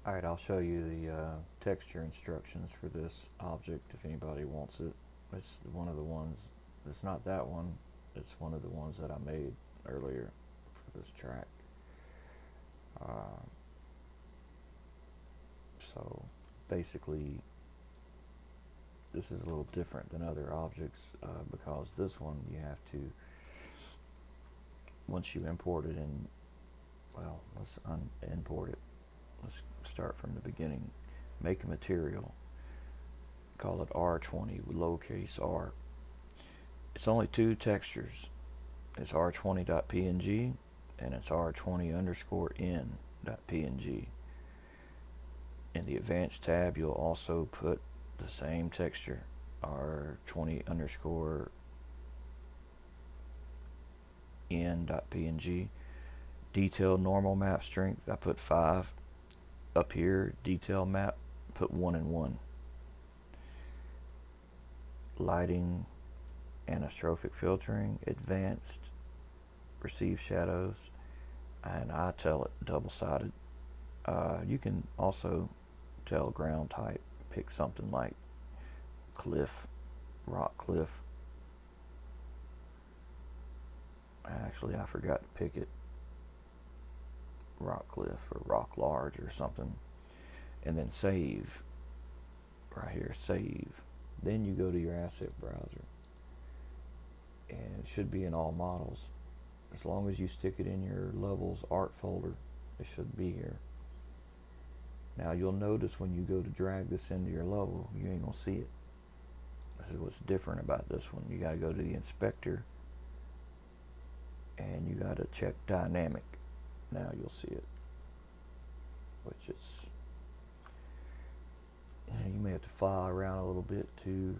Alright, I'll show you the texture instructions for this object if anybody wants it. It's one of the ones, it's not that one, it's one of the ones that I made earlier for this track. Uh, so basically this is a little different than other objects because this one you have to, once you import it in, well, let's import it. Let's start from the beginning. Make a material, call it r20 with lowercase r. It's only two textures. It's r20.png and it's r20 underscore n.png. In the advanced tab you'll also put the same texture, r20 underscore n.png. Detailed normal map strength, I put 5. Up here, detail map, put 1 and 1. Lighting, anastrophic filtering, advanced, receive shadows, and I tell it double-sided. You can also tell ground type, pick something like cliff, rock cliff. Actually, I forgot to pick it. Rock cliff or rock large or something. And then save. Right here, save. Then you go to your asset browser. And it should be in all models. As long as you stick it in your levels art folder, it should be here. Now you'll notice when you go to drag this into your level, you ain't gonna see it. This is what's different about this one. You gotta go to the inspector and you gotta check dynamic. Now you'll see it, which is, you may have to fly around a little bit to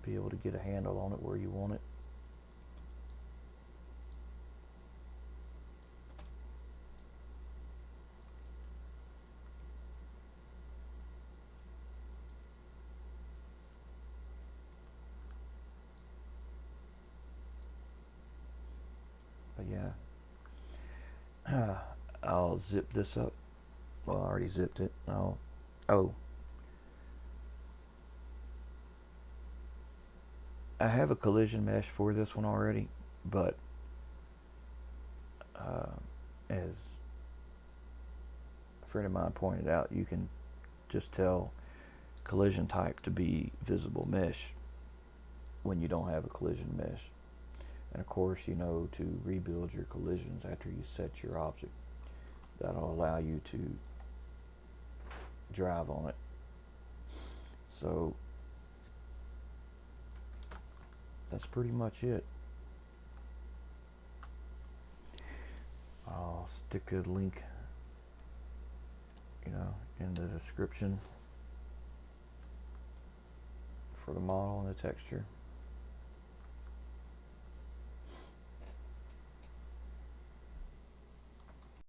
be able to get a handle on it where you want it. But yeah, I'll zip this up. Well, I already zipped it. Oh, I have a collision mesh for this one already, but as a friend of mine pointed out, you can just tell collision type to be visible mesh when you don't have a collision mesh. And of course, you know to rebuild your collisions after you set your object. That'll allow you to drive on it. So that's pretty much it. I'll stick a link, in the description for the model and the texture.